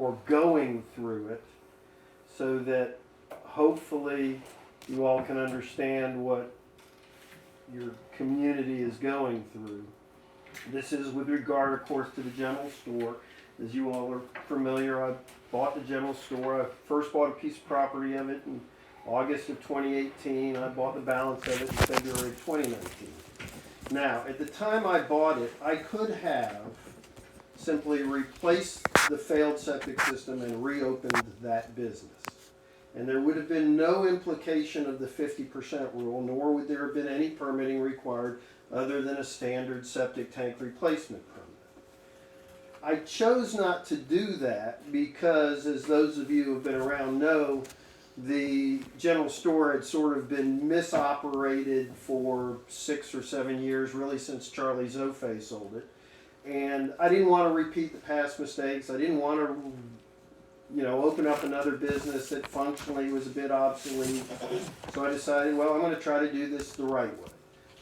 or going through it so that hopefully you all can understand what your community is going through. This is with regard, of course, to the general store. As you all are familiar, I bought the general store. I first bought a piece of property of it in August of 2018. I bought the balance of it in February of 2019. Now, at the time I bought it, I could have simply replaced the failed septic system and reopened that business. And there would have been no implication of the 50% rule, nor would there have been any permitting required other than a standard septic tank replacement permit. I chose not to do that because, as those of you who have been around know, the general store had sort of been misoperated for 6 or 7 years, really since Charlie Zofe sold it. And I didn't want to repeat the past mistakes. I didn't want to, open up another business that functionally was a bit obsolete. So I decided, well, I'm going to try to do this the right way.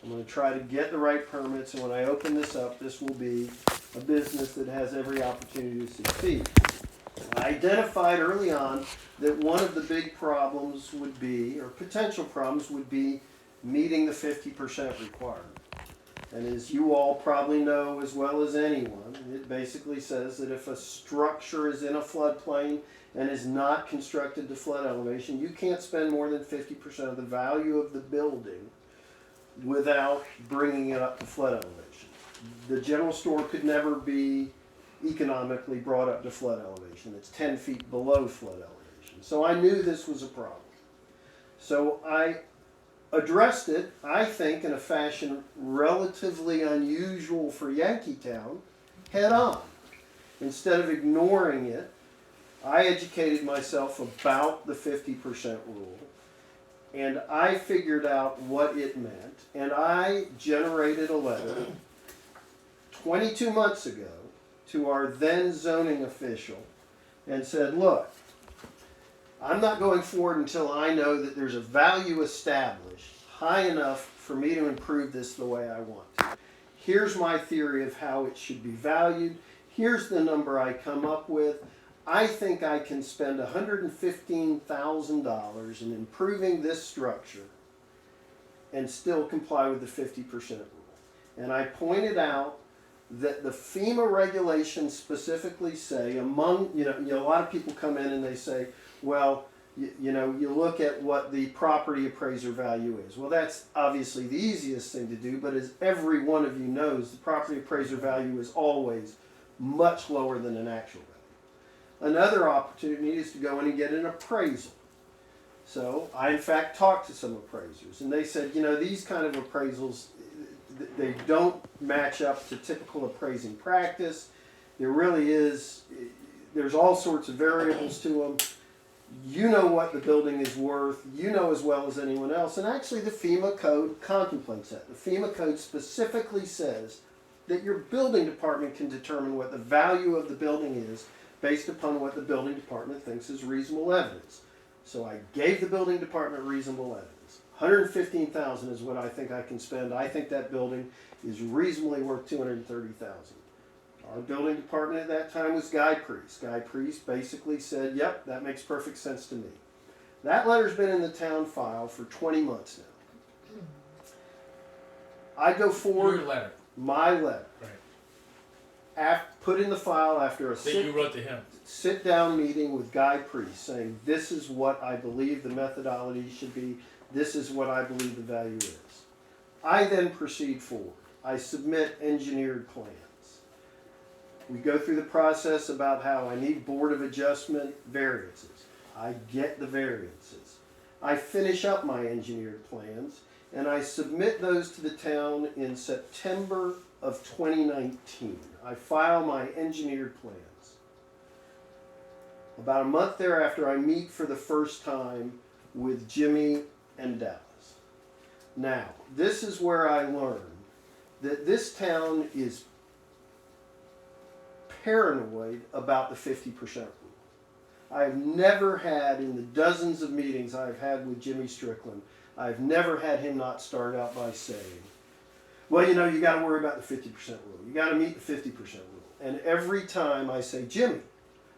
I'm going to try to get the right permits, and when I open this up, this will be a business that has every opportunity to succeed. I identified early on that one of the big problems would be, or potential problems would be, meeting the 50% requirement. And as you all probably know as well as anyone, it basically says that if a structure is in a floodplain and is not constructed to flood elevation, you can't spend more than 50% of the value of the building without bringing it up to flood elevation. The general store could never be economically brought up to flood elevation. It's 10 feet below flood elevation. So I knew this was a problem. So I addressed it, I think, in a fashion relatively unusual for Yankeetown, head on. Instead of ignoring it, I educated myself about the 50% rule, and I figured out what it meant, and I generated a letter 22 months ago to our then zoning official and said, look, I'm not going forward until I know that there's a value established high enough for me to improve this the way I want to. Here's my theory of how it should be valued. Here's the number I come up with. I think I can spend $115,000 in improving this structure and still comply with the 50% rule. And I pointed out that the FEMA regulations specifically say, a lot of people come in and they say, well, you look at what the property appraiser value is. Well, that's obviously the easiest thing to do, but as every one of you knows, the property appraiser value is always much lower than an actual value. Another opportunity is to go in and get an appraisal. So I, in fact, talked to some appraisers, and they said, these kind of appraisals, they don't match up to typical appraising practice. There's all sorts of variables to them. You know what the building is worth, you know as well as anyone else, and actually the FEMA code contemplates that. The FEMA code specifically says that your building department can determine what the value of the building is based upon what the building department thinks is reasonable evidence. So I gave the building department reasonable evidence. $115,000 is what I think I can spend. I think that building is reasonably worth $230,000. Our building department at that time was Guy Priest. Guy Priest basically said, yep, that makes perfect sense to me. That letter's been in the town file for 20 months now. I go forward. Your letter. My letter. Right. Put in the file after a you wrote to him. sit-down meeting with Guy Priest saying, this is what I believe the methodology should be. This is what I believe the value is. I then proceed forward. I submit engineered plans. We go through the process about how I need Board of Adjustment variances. I get the variances. I finish up my engineered plans, and I submit those to the town in September of 2019. I file my engineered plans. About a month thereafter, I meet for the first time with Jimmy and Dallas. Now, this is where I learned that this town is paranoid about the 50% rule. I've never had, in the dozens of meetings I've had with Jimmy Strickland, I've never had him not start out by saying, well, you got to worry about the 50% rule. You got to meet the 50% rule. And every time I say, Jimmy,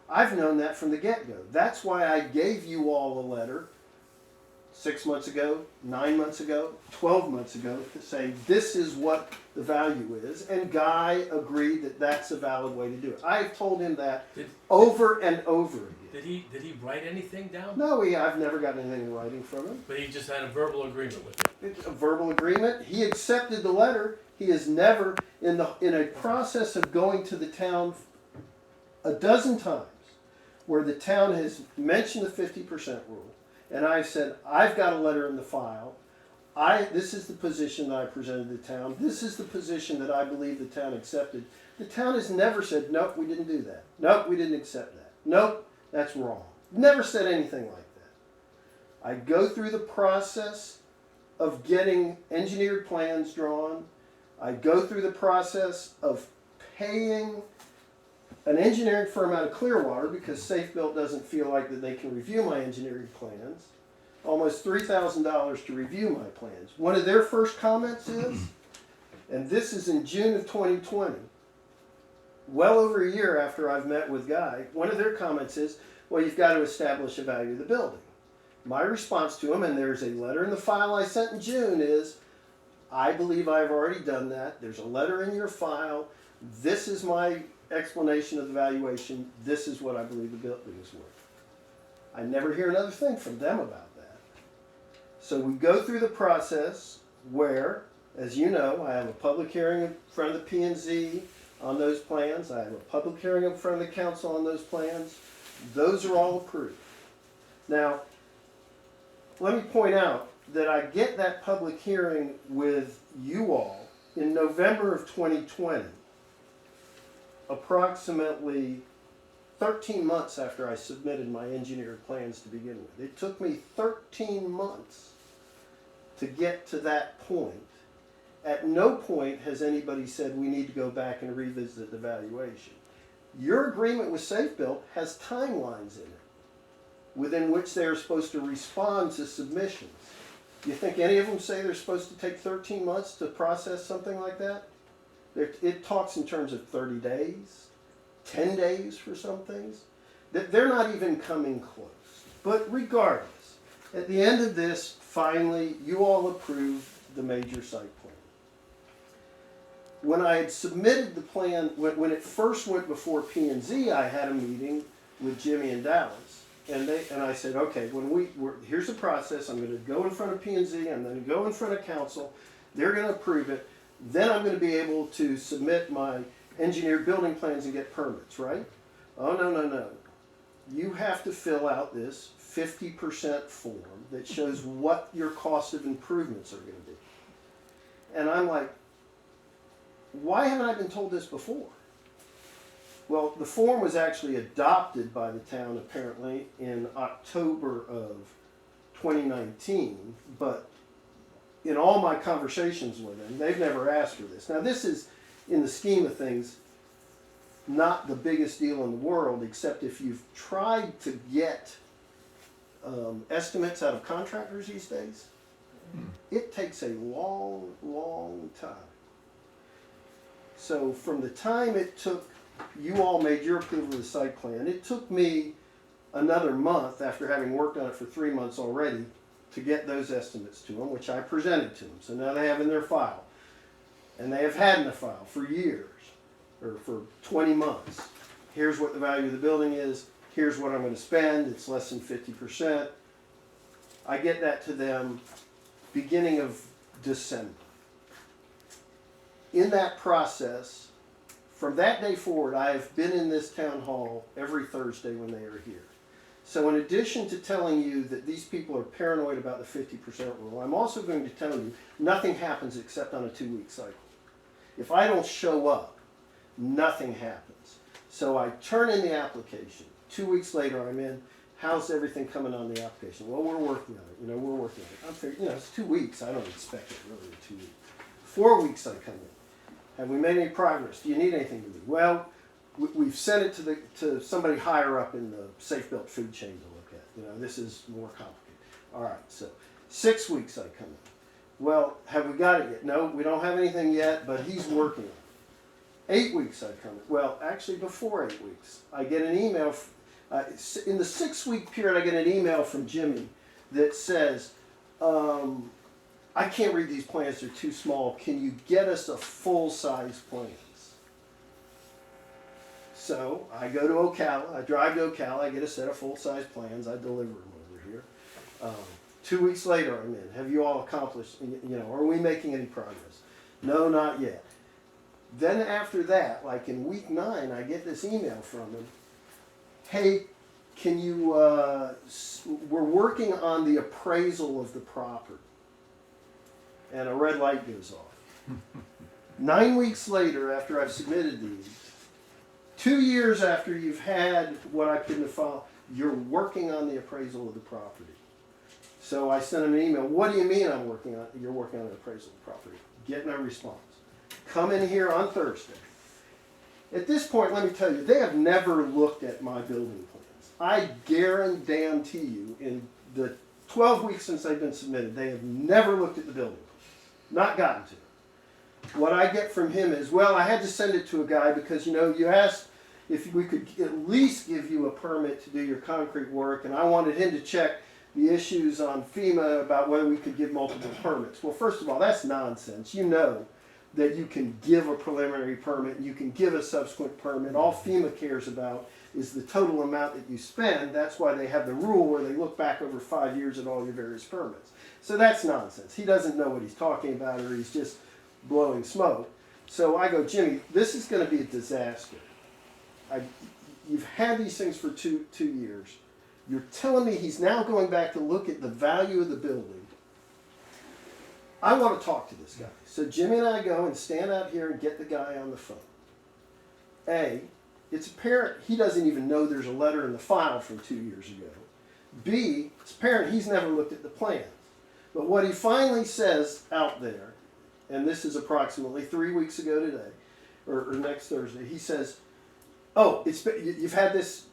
I've known that from the get-go. That's why I gave you all a letter 6 months ago, 9 months ago, 12 months ago, saying this is what the value is, and Guy agreed that that's a valid way to do it. I've told him that over and over again. Did he write anything down? No, I've never gotten anything in writing from him. But he just had a verbal agreement with you. It's a verbal agreement. He accepted the letter. He has never, in a process of going to the town a dozen times, where the town has mentioned the 50% rule, and I've said, I've got a letter in the file. This is the position that I presented to the town. This is the position that I believe the town accepted. The town has never said, nope, we didn't do that. Nope, we didn't accept that. Nope, that's wrong. Never said anything like that. I go through the process of getting engineered plans drawn. I go through the process of paying an engineering firm out of Clearwater, because Safe Built doesn't feel like that they can review my engineering plans, almost $3,000 to review my plans. One of their first comments is, and this is in June of 2020, well over a year after I've met with Guy, one of their comments is, well, you've got to establish a value of the building. My response to him, and there's a letter in the file I sent in June, is, I believe I've already done that. There's a letter in your file. This is my explanation of the valuation. This is what I believe the building is worth. I never hear another thing from them about that. So we go through the process where, as you know, I have a public hearing in front of the P&Z on those plans. I have a public hearing in front of the council on those plans. Those are all approved. Now, let me point out that I get that public hearing with you all in November of 2020. Approximately 13 months after I submitted my engineered plans to begin with. It took me 13 months to get to that point. At no point has anybody said we need to go back and revisit the valuation. Your agreement with Safe Built has timelines in it within which they are supposed to respond to submissions. You think any of them say they're supposed to take 13 months to process something like that? It talks in terms of 30 days, 10 days for some things. They're not even coming close. But regardless, at the end of this, finally, you all approved the major site plan. When I had submitted the plan, when it first went before P&Z, I had a meeting with Jimmy and Dallas. And I said, okay, here's the process. I'm going to go in front of P&Z. I'm going to go in front of council. They're going to approve it. Then I'm going to be able to submit my engineered building plans and get permits, right? Oh, no. You have to fill out this 50% form that shows what your cost of improvements are going to be. And I'm like, why haven't I been told this before? Well, the form was actually adopted by the town apparently in October of 2019, but in all my conversations with them, they've never asked for this. Now, this is, in the scheme of things, not the biggest deal in the world, except if you've tried to get estimates out of contractors these days, it takes a long, long time. So from the time it took, you all made your approval of the site plan, it took me another month after having worked on it for 3 months already to get those estimates to them, which I presented to them. So now they have in their file. And they have had in the file for years, or for 20 months. Here's what the value of the building is. Here's what I'm going to spend. It's less than 50%. I get that to them beginning of December. In that process, from that day forward, I have been in this town hall every Thursday when they are here. So in addition to telling you that these people are paranoid about the 50% rule, I'm also going to tell you nothing happens except on a 2-week cycle. If I don't show up, nothing happens. So I turn in the application. 2 weeks later, I'm in. How's everything coming on the application? Well, we're working on it. We're working on it. I'm figuring, it's 2 weeks. I don't expect it really in 2 weeks. 4 weeks I come in. Have we made any progress? Do you need anything from me? Well, we've sent it to somebody higher up in the Safe Built food chain to look at. This is more complicated. All right, so 6 weeks I come in. Well, have we got it yet? No, we don't have anything yet, but he's working on it. 8 weeks I come in. Well, actually before 8 weeks, I get an email. In the 6-week period, I get an email from Jimmy that says, I can't read these plans, they're too small. Can you get us a full-size plans? So I go to Ocala, I drive to Ocala, I get a set of full-size plans, I deliver them over here. 2 weeks later I'm in. Have you all accomplished, are we making any progress? No, not yet. Then after that, like in week 9, I get this email from him. Hey, can you, we're working on the appraisal of the property. And a red light goes off. 9 weeks later, after I've submitted these, 2 years after you've had what I couldn't file, you're working on the appraisal of the property. So I sent him an email. What do you mean you're working on the appraisal of the property? Get no response. Come in here on Thursday. At this point, let me tell you, they have never looked at my building plans. I guarantee you, in the 12 weeks since they've been submitted, they have never looked at the building plans. Not gotten to it. What I get from him is, well, I had to send it to a guy because, you asked if we could at least give you a permit to do your concrete work, and I wanted him to check the issues on FEMA about whether we could give multiple permits. Well, first of all, that's nonsense. You know that you can give a preliminary permit, you can give a subsequent permit. All FEMA cares about is the total amount that you spend. That's why they have the rule where they look back over 5 years at all your various permits. So that's nonsense. He doesn't know what he's talking about, or he's just blowing smoke. So I go, Jimmy, this is going to be a disaster. You've had these things for two years. You're telling me he's now going back to look at the value of the building. I want to talk to this guy. So Jimmy and I go and stand out here and get the guy on the phone. A, it's apparent he doesn't even know there's a letter in the file from 2 years ago. B, it's apparent he's never looked at the plans. But what he finally says out there, and this is approximately 3 weeks ago today, or next Thursday, he says, oh, you've had this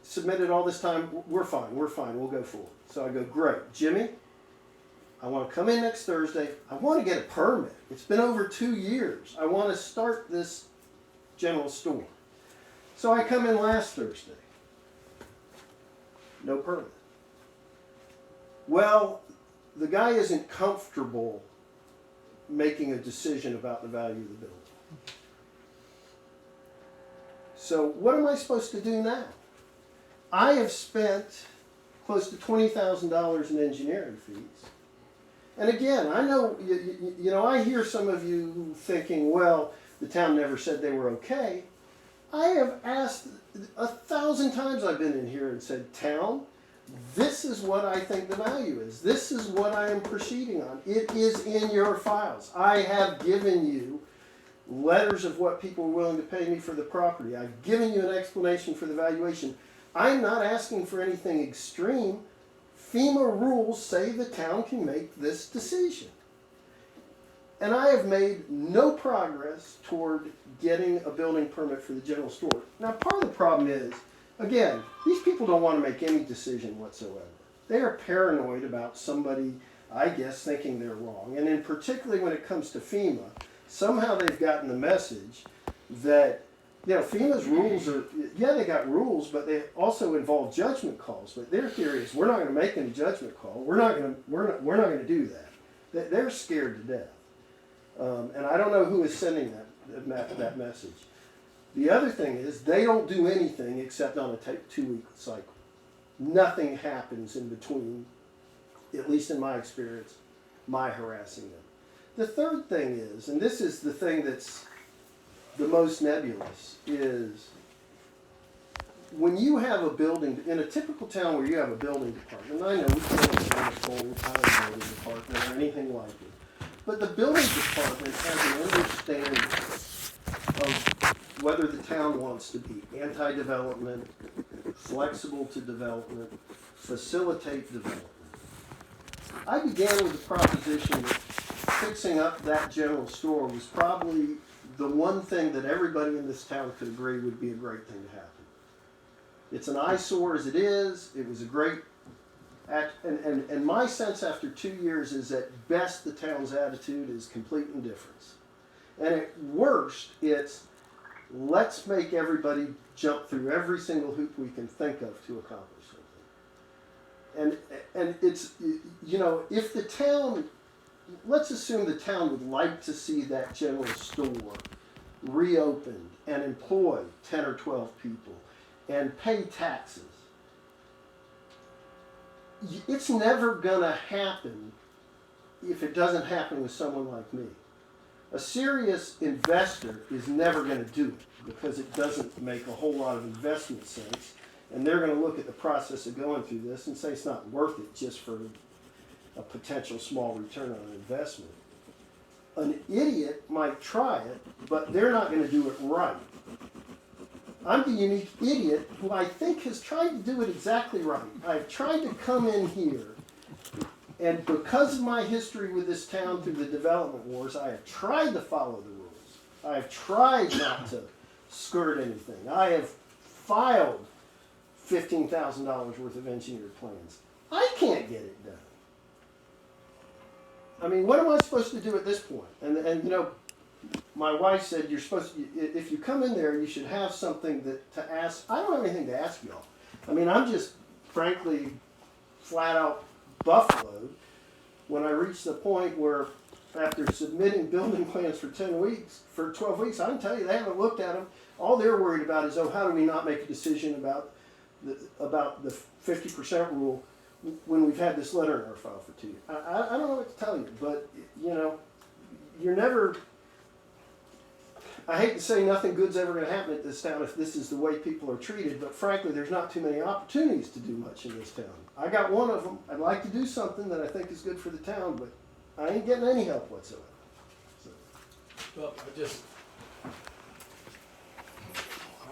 submitted all this time, we're fine, we'll go forward. So I go, great. Jimmy, I want to come in next Thursday. I want to get a permit. It's been over 2 years. I want to start this general store. So I come in last Thursday. No permit. Well, the guy isn't comfortable making a decision about the value of the building. So what am I supposed to do now? I have spent close to $20,000 in engineering fees. And again, I know, I hear some of you thinking, well, the town never said they were okay. I have asked 1,000 times I've been in here and said, town, this is what I think the value is. This is what I am proceeding on. It is in your files. I have given you letters of what people are willing to pay me for the property. I've given you an explanation for the valuation. I'm not asking for anything extreme. FEMA rules say the town can make this decision. And I have made no progress toward getting a building permit for the general store. Now, part of the problem is, again, these people don't want to make any decision whatsoever. They are paranoid about somebody, I guess, thinking they're wrong. And in particularly when it comes to FEMA, somehow they've gotten the message that, FEMA's rules are, they got rules, but they also involve judgment calls. But their theory is, we're not going to make any judgment call. We're not going to do that. They're scared to death. And I don't know who is sending that message. The other thing is, they don't do anything except on a 2-week cycle. Nothing happens in between, at least in my experience, my harassing them. The third thing is, and this is the thing that's the most nebulous, is when you have a building, in a typical town where you have a building department, I know we can't have a full-time building department or anything like it, but the building department has an understanding of whether the town wants to be anti-development, flexible to development, facilitate development. I began with the proposition that fixing up that general store was probably the one thing that everybody in this town could agree would be a great thing to happen. It's an eyesore as it is. It was a great act, and my sense after 2 years is at best the town's attitude is complete indifference. And at worst, it's let's make everybody jump through every single hoop we can think of to accomplish something. And it's, you know, if the town, let's assume the town would like to see that general store reopened and employ 10 or 12 people and pay taxes. It's never gonna happen if it doesn't happen with someone like me. A serious investor is never gonna do it because it doesn't make a whole lot of investment sense. And they're gonna look at the process of going through this and say it's not worth it just for a potential small return on investment. An idiot might try it, but they're not gonna do it right. I'm the unique idiot who I think has tried to do it exactly right. I've tried to come in here, and because of my history with this town through the development wars, I have tried to follow the rules. I have tried not to skirt anything. I have filed $15,000 worth of engineered plans. I can't get it done. I mean, what am I supposed to do at this point? And you know, my wife said, you're supposed to, if you come in there, you should have something to ask. I don't have anything to ask y'all. I mean, I'm just frankly flat out buffaloed when I reached the point where after submitting building plans for 12 weeks, I can tell you they haven't looked at them. All they're worried about is, oh, how do we not make a decision about the 50% rule when we've had this letter in our file for 2 years. I don't know what to tell you, but you know, you're never, I hate to say nothing good's ever going to happen at this town if this is the way people are treated, but frankly, there's not too many opportunities to do much in this town. I got one of them. I'd like to do something that I think is good for the town, but I ain't getting any help whatsoever. So. Well,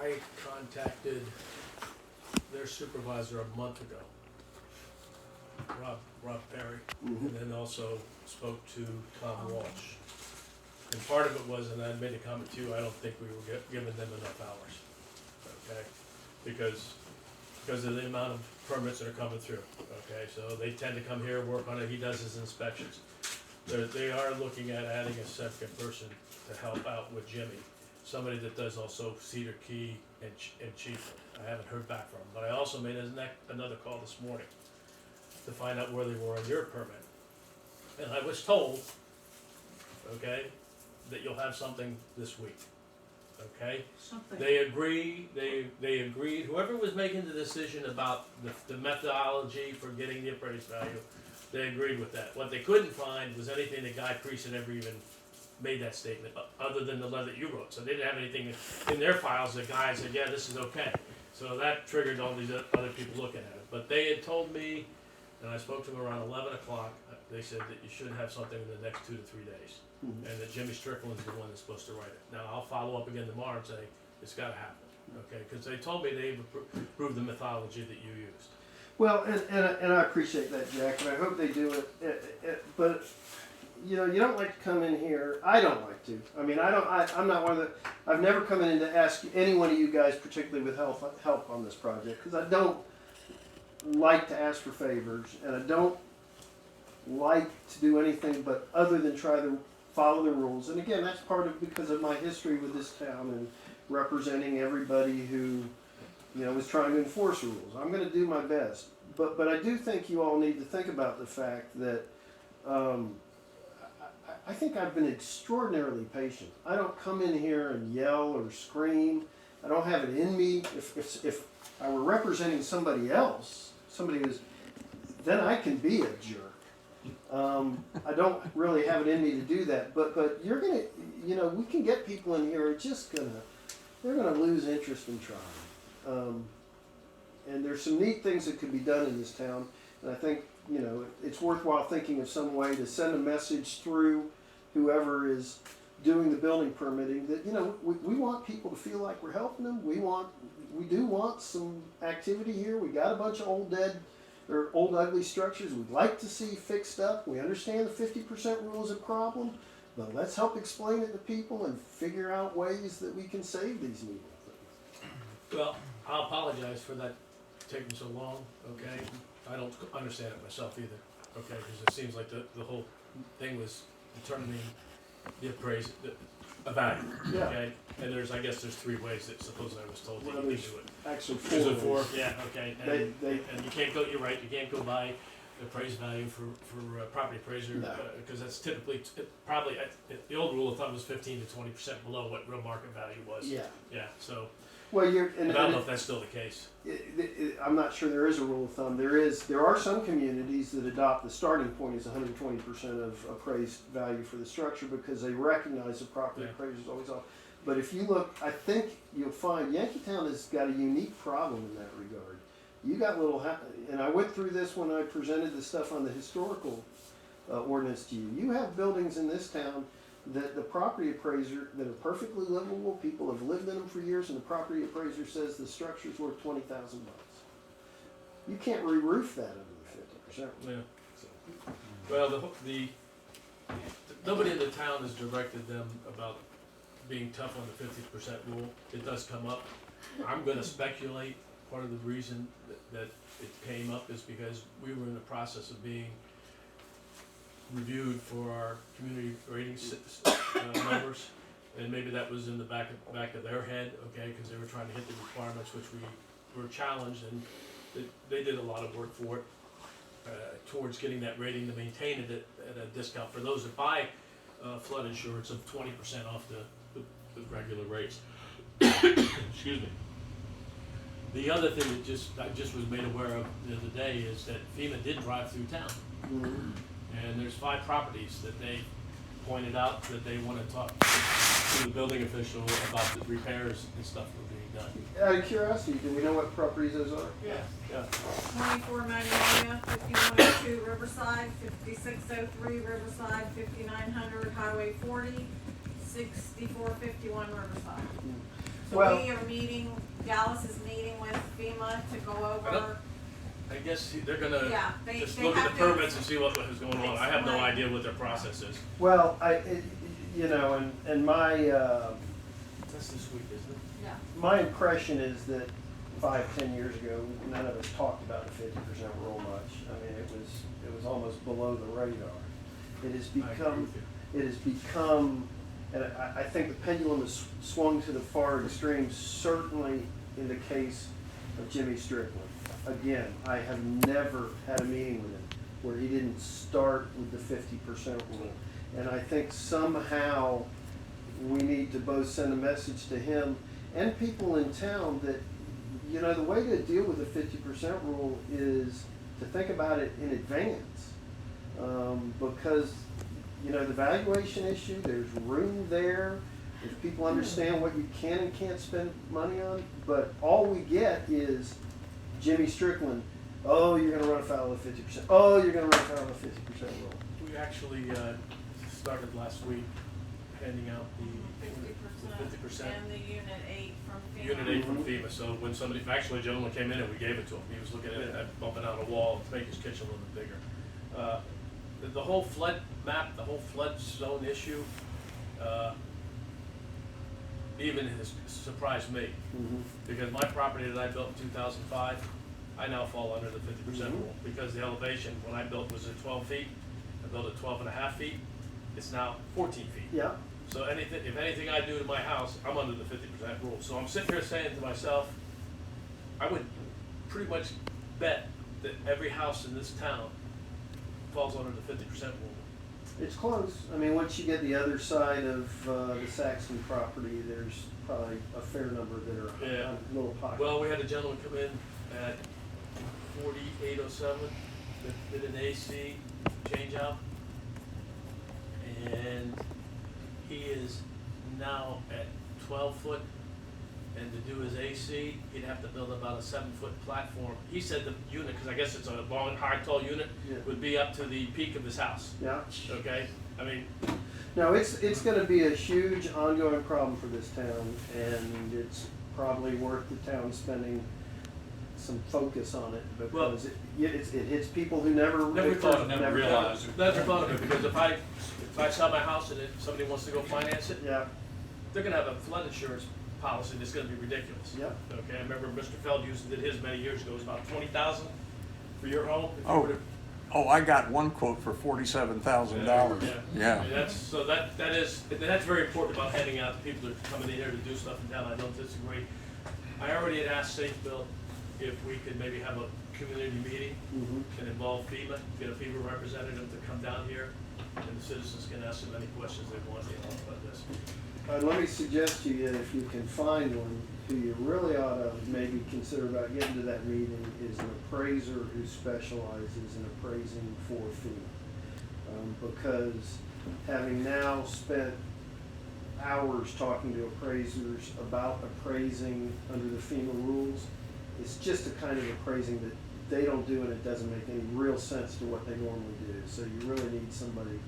I contacted their supervisor a month ago, Rob Perry, and then also spoke to Tom Walsh. And part of it was, and I made a comment to you, I don't think we were giving them enough hours, okay? Because of the amount of permits that are coming through, okay? So they tend to come here, work on it, he does his inspections. They are looking at adding a second person to help out with Jimmy, somebody that does also Cedar Key and Chiefland. I haven't heard back from him, but I also made another call this morning to find out where they were on your permit. And I was told, okay, that you'll have something this week, okay? Something. They agreed, whoever was making the decision about the methodology for getting the appraised value, they agreed with that. What they couldn't find was anything that Guy Priest had ever even made that statement, other than the letter that you wrote. So they didn't have anything in their files that Guy said, yeah, this is okay. So that triggered all these other people looking at it. But they had told me, and I spoke to them around 11 o'clock, they said that you should have something in the next 2 to 3 days. Mm-hmm. And that Jimmy Strickland's the one that's supposed to write it. Now, I'll follow up again tomorrow and say, it's gotta happen, okay? Because they told me they've approved the methodology that you used. Well, and I appreciate that, Jack, and I hope they do it. But you know, you don't like to come in here. I don't like to. I mean, I'm not one of the. I've never come in to ask any one of you guys, particularly with help on this project, because I don't like to ask for favors, and I don't like to do anything but other than try to follow the rules. And again, that's part of because of my history with this town and representing everybody who, you know, is trying to enforce rules. I'm going to do my best, but I do think you all need to think about the fact that I think I've been extraordinarily patient. I don't come in here and yell or scream. I don't have it in me. If I were representing somebody else, somebody who's, then I can be a jerk. I don't really have it in me to do that, but you're gonna, you know, we can get people in here who are just they're gonna lose interest in trying. And there's some neat things that could be done in this town, and I think, you know, it's worthwhile thinking of some way to send a message through whoever is doing the building permitting that, you know, we want people to feel like we're helping them. We do want some activity here. We got a bunch of old ugly structures we'd like to see fixed up. We understand the 50% rule is a problem, but let's help explain it to people and figure out ways that we can save these needle things. Well, I'll apologize for that taking so long, okay? I don't understand it myself either, okay? Because it seems like the whole thing was determining the a value, Yeah. okay? And I guess there's 3 ways that supposedly I was told that Well, you can there's do it. actually Is it 4. 4? Yeah, okay. They- And you can't go, you're right, you can't go by the appraised value for property appraiser, No. because that's typically, probably, the old rule of thumb was 15 to 20% below what real market value was. Yeah. Yeah, so, Well, and I don't know if that's still the case. I'm not sure there is a rule of thumb. There are some communities that adopt the starting point is 120% of appraised value for the structure because they recognize the property Yeah. appraiser is always off. But if you look, I think you'll find Yankeetown has got a unique problem in that regard. You got and I went through this when I presented the stuff on the historical ordinance to you. You have buildings in this town that the property appraiser, that are perfectly livable, people have lived in them for years, and the property appraiser says the structure's worth $20,000. You can't re-roof that under the 50%. Yeah. Well, nobody in the town has directed them about being tough on the 50% rule. It does come up. I'm gonna speculate part of the reason that it came up is because we were in the process of being reviewed for our community rating numbers, and maybe that was in the back of their head, okay, because they were trying to hit the requirements, which we were challenged, and they did a lot of work for it towards getting that rating to maintain it at a discount for those that buy flood insurance of 20% off the regular rates. Excuse me. The other thing that I just was made aware of the other day is that FEMA did drive through town. Mm-hmm. And there's 5 properties that they pointed out that they want to talk to the building official about the repairs and stuff that are being done. Out of curiosity, do we know what properties those are? Yeah. 24 Magnolia, 5102 Riverside, 5603 Riverside, 5900 Highway 40, 6451 Riverside. So Well- we are meeting, Dallas is meeting with FEMA to go over, I guess they're gonna yeah, they just they look at have the to. permits and see what is going on. I have no Explain. idea what their process is. Well, and my That's this week, isn't it? Yeah, my impression is that 5-10 years ago, none of us talked about the 50% rule much. I mean, it was almost below the radar. It has I agree become, with you. it has become, and I think the pendulum has swung to the far extreme, certainly in the case of Jimmy Strickland. Again, I have never had a meeting with him where he didn't start with the 50% rule. And I think somehow we need to both send a message to him and people in town that, the way to deal with the 50% rule is to think about it in advance. Because, the valuation issue, there's room there. If people understand what you can and can't spend money on, but all we get is Jimmy Strickland, oh, you're going to run afoul of 50%. Oh, you're going to run afoul of the 50% rule. We actually started last week handing out the 50%. and the Unit 8 from FEMA. Unit 8 from FEMA, so when actually a gentleman came in and we gave it to him, he was looking at it, bumping out a wall to make his kitchen a little bit bigger. The whole flood map, the whole flood zone issue, even has surprised me, because my property that I built in 2005, I now fall under the 50% rule, because the elevation, when I built was at 12 feet, I built at 12 and a half feet, it's now 14 feet. Yeah. So if anything I do to my house, I'm under the 50% rule. So I'm sitting here saying to myself, I would pretty much bet that every house in this town falls under the 50% rule. It's close. I mean, once you get the other side of the Saxon property, there's probably a fair number that are Yeah. on little pockets. Well, we had a gentleman come in at 4807 that did an AC change out, and he is now at 12 foot, and to do his AC, he'd have to build about a 7-foot platform. He said the unit, because I guess it's a long, high, tall unit, Yeah. would be up to the peak of his house, Yeah. okay? I mean, No, it's going to be a huge ongoing problem for this town, and it's probably worth the town spending some focus on it because it hits people who never thought of, never realized it. that's a bonus, because if I sell my house and somebody wants to go finance it, Yeah. they're gonna have a flood insurance policy that's gonna be ridiculous. Yep. Okay, I remember Mr. Feld did his many years ago, it was about 20,000 for your home. If you Oh. were to Oh, I got one quote for $47,000. Yeah. And that's very important about handing out to people that are coming in here to do stuff in town. I don't disagree. I already had asked Safe Bill if we could maybe have a community meeting and involve FEMA, get a FEMA representative to come down here, and the citizens can ask them any questions they want about this. Let me suggest to you, if you can find one, who you really ought to maybe consider about getting to that meeting is an appraiser who specializes in appraising for FEMA. Because having now spent hours talking to appraisers about appraising under the FEMA rules, it's just a kind of appraising that they don't do and it doesn't make any real sense to what they normally do. So you really need somebody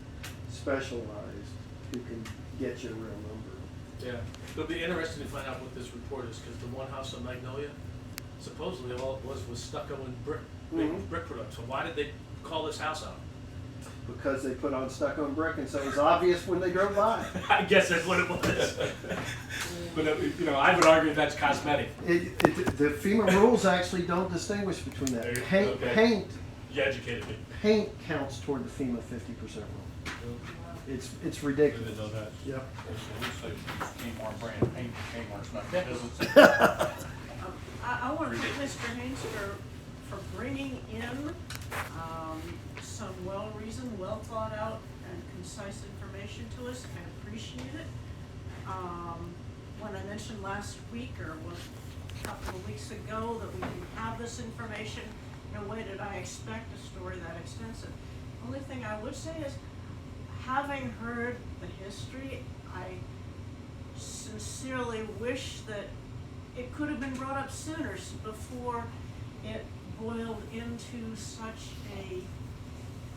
specialized who can get you a real number. Yeah, it'll be interesting to find out what this report is, because the one house on Magnolia, supposedly all it was stucco and brick product. So why did they call this house out? Because they put on stucco and brick, and so it was obvious when they drove by. I guess that's what it was. But I would argue that's cosmetic. The FEMA rules actually don't distinguish between that. Okay. You educated me. Paint counts toward the FEMA 50% rule. It's ridiculous. I didn't know that. Yep. I want to thank Mr. Haines for bringing in some well-reasoned, well-thought-out, and concise information to us. I appreciate it. When I mentioned last week or a couple of weeks ago that we didn't have this information, no way did I expect a story that extensive. Only thing I would say is, having heard the history, I sincerely wish that it could have been brought up sooner before it boiled into such a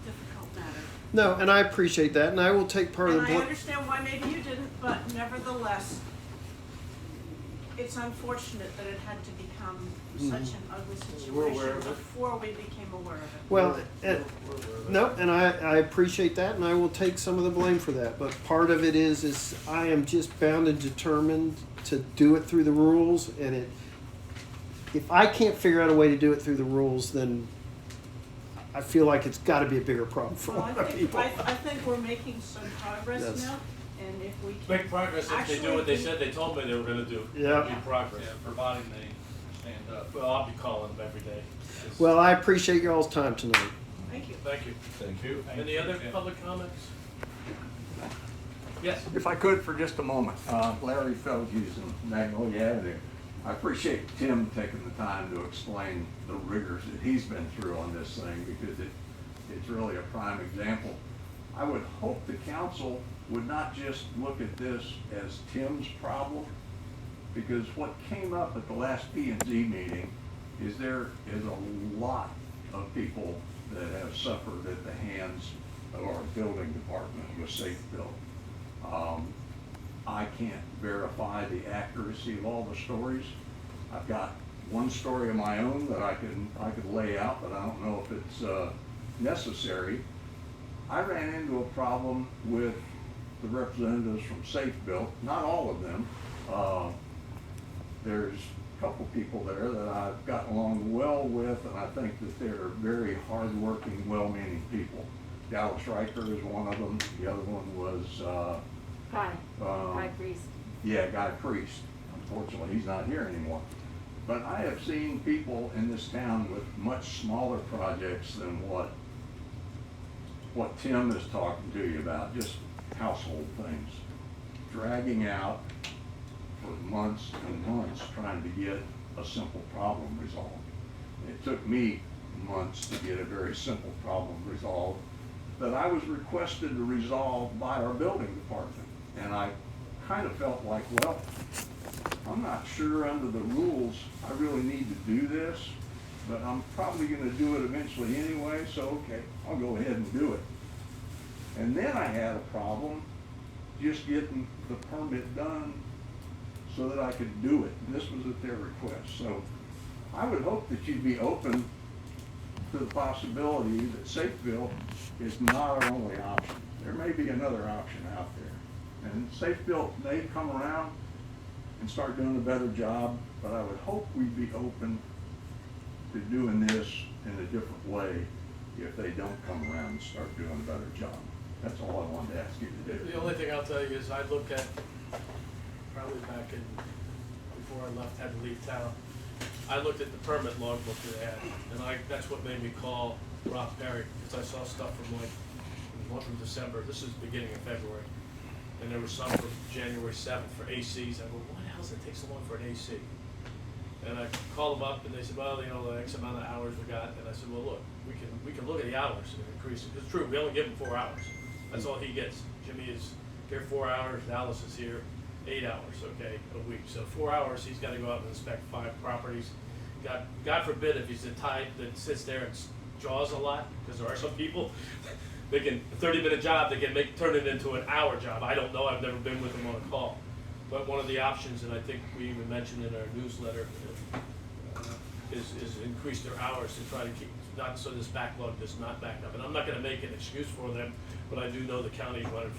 difficult matter. No, and I appreciate that, and I will take part of And the I blame. understand why maybe you didn't, but nevertheless, it's unfortunate that it had to become such an ugly We're aware situation of it. before we became aware of it. Well, no, and I appreciate that, and I will take some of the blame for that. But part of it is I am just bound and determined to do it through the rules, and if I can't figure out a way to do it through the rules, then I feel like it's got to be a bigger problem for a Well, lot of people. I think we're making some progress Yes. now, and if we can. Make progress if they do what they said they told me they were going to do. Yeah. Make progress. Providing they stand up. Well, I'll be calling them every day. Well, I appreciate y'all's time tonight. Thank you. Thank you. Thank you. Any other public comments? Yes. If I could for just a moment, Larry Felges in Magnolia Avenue. I appreciate Tim taking the time to explain the rigors that he's been through on this thing, because it's really a prime example. I would hope the council would not just look at this as Tim's problem, because what came up at the last P&Z meeting is there is a lot of people that have suffered at the hands of our building department with Safe Built. I can't verify the accuracy of all the stories. I've got one story of my own that I could lay out, but I don't know if it's necessary. I ran into a problem with the representatives from Safe Built, not all of them. There's a couple people there that I've gotten along well with, and I think that they're very hardworking, well-meaning people. Dallas Riker is one of them. The other one was Guy Priest. Yeah, Guy Priest. Unfortunately, he's not here anymore. But I have seen people in this town with much smaller projects than what Tim is talking to you about, just household things, dragging out for months and months trying to get a simple problem resolved. It took me months to get a very simple problem resolved that I was requested to resolve by our building department. And I kind of felt like, well, I'm not sure under the rules I really need to do this, but I'm probably going to do it eventually anyway, so okay, I'll go ahead and do it. And then I had a problem just getting the permit done so that I could do it. And this was at their request. So I would hope that you'd be open to the possibility that Safe-Built is not our only option. There may be another option out there. And Safe-Built may come around and start doing a better job, but I would hope we'd be open to doing this in a different way if they don't come around and start doing a better job. That's all I wanted to ask you to do. The only thing I'll tell you is I looked at, probably back in, before I left, had to leave town, I looked at the permit logbook that they had, and that's what made me call Rob Perry, because I saw stuff from like, one from December, this is the beginning of February, and there was some from January 7th for ACs. I go, why the hell does it take so long for an AC? And I called them up, and they said, well, you know, the X amount of hours we got, and I said, well, look, we can look at the hours and increase it. It's true, we only give him 4 hours. That's all he gets. Jimmy is here 4 hours, Dallas is here 8 hours, okay, a week. So 4 hours, he's gotta go out and inspect 5 properties. God forbid if he's the type that sits there and jaws a lot, because there are some people, they can, a 30-minute job, they can turn it into an hour job. I don't know, I've never been with them on a call. But one of the options, and I think we even mentioned in our newsletter, is increase their hours to try to keep, not so this backlog does not back up. And I'm not gonna make an excuse for them, but I do know the county's running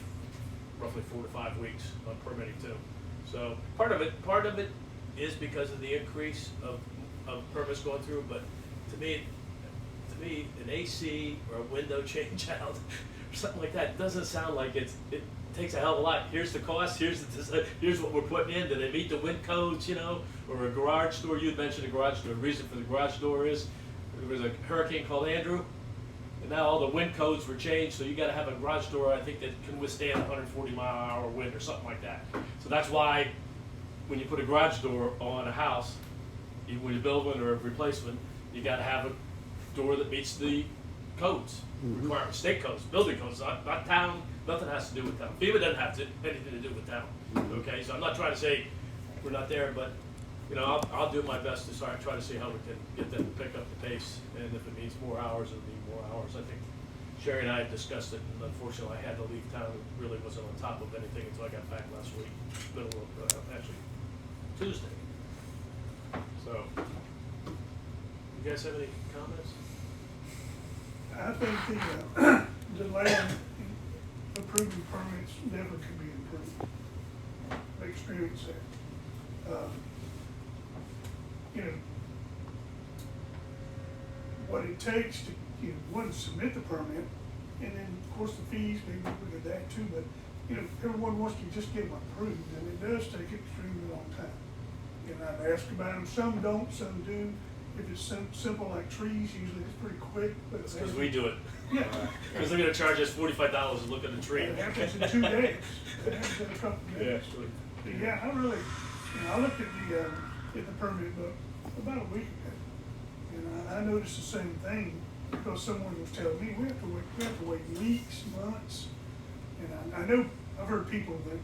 roughly 4 to 5 weeks on permitting too. So part of it is because of the increase of permits going through, but to me, an AC or a window change out or something like that doesn't sound like it takes a hell of a lot. Here's the cost, here's what we're putting in. Do they meet the wind codes, you know? Or a garage door, you had mentioned a garage door. The reason for the garage door is there was a hurricane called Andrew, and now all the wind codes were changed, so you gotta have a garage door, I think, that can withstand 140-mile-an-hour wind or something like that. So that's why when you put a garage door on a house, when you build one or a replacement, you gotta have a door that meets the codes, requirements, state codes, building codes, not town, nothing has to do with town. FEMA doesn't have anything to do with town, okay? So I'm not trying to say we're not there, but you know, I'll do my best to try to see how we can get them to pick up the pace, and if it means more hours, it'll be more hours. I think Sherry and I had discussed it, and unfortunately I had to leave town and really wasn't on top of anything until I got back last week, middle of, actually, Tuesday. So, you guys have any comments? I think the delay in approving permits never can be improved. I experienced that. You know, what it takes to, you know, one, submit the permit, and then, of course, the fees, maybe look at that too, but, you know, everyone wants to just get them approved, and it does take an extremely long time. And I've asked about them, some don't, some do. If it's simple like trees, usually it's pretty quick, but. It's because we do it. Yeah. Because they're gonna charge us $45 to look at a tree. It happens in 2 days. It happens in a couple of days. Actually. But yeah, I really, you know, I looked at the permit book about a week ago. And I noticed the same thing because someone was telling me we have to wait weeks, months. And I know, I've heard people that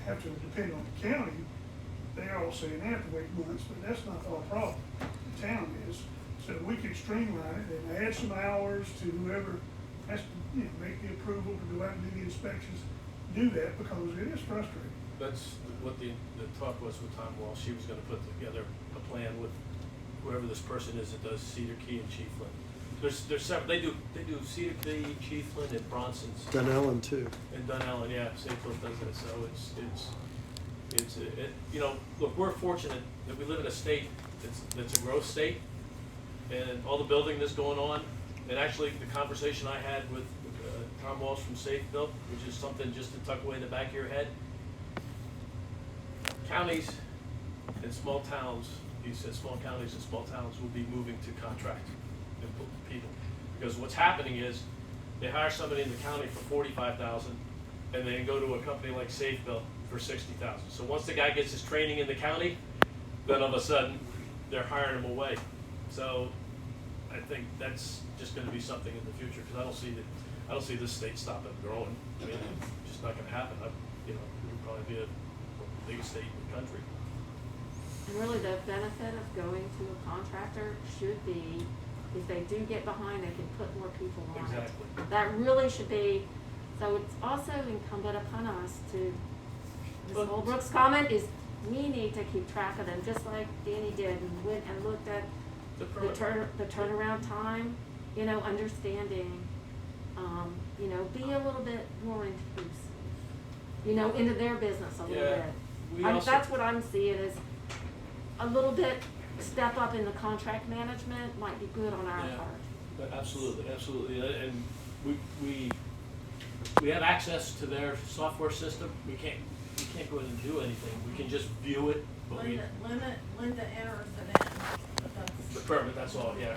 have to depend on the county. They're all saying they have to wait months, but that's not our problem. The town is. So we could streamline it and add some hours to whoever has to, you know, make the approval to go out and do the inspections, do that because it is frustrating. That's what the talk was with Tom Walsh. He was gonna put together a plan with whoever this person is that does Cedar Key and Chiefland. There's several, they do Cedar Key, Chiefland, and Bronson's. Dunellen too. And Dunellen, yeah, St. Louis does that, so it's you know, look, we're fortunate that we live in a state that's a growth state, and all the building that's going on, and actually the conversation I had with Tom Walsh from Safe Built, which is something just to tuck away in the back of your head. Counties and small towns, he said small counties and small towns will be moving to contract people. Because what's happening is they hire somebody in the county for $45,000 and they go to a company like Safe Built for $60,000. So once the guy gets his training in the county, then all of a sudden they're hiring him away. So I think that's just gonna be something in the future, because I don't see this state stopping growing. I mean, it's just not gonna happen. You know, we'll probably be the biggest state in the country. And really the benefit of going to a contractor should be, if they do get behind, they can put more people on it. Exactly. That really should be, so it's also incumbent upon us to, Ms. Holbrook's comment is, we need to keep track of them, just like Danny did, and went and looked at the turnaround time, you know, understanding, you know, be a little bit more inclusive, you know, into their business a little bit. That's what I'm seeing is a little bit step up in the contract management might be good on our part. Absolutely, absolutely, and we have access to their software system. We can't go in and do anything. We can just view it, but we, Linda enters it in. the permit, that's all, yeah.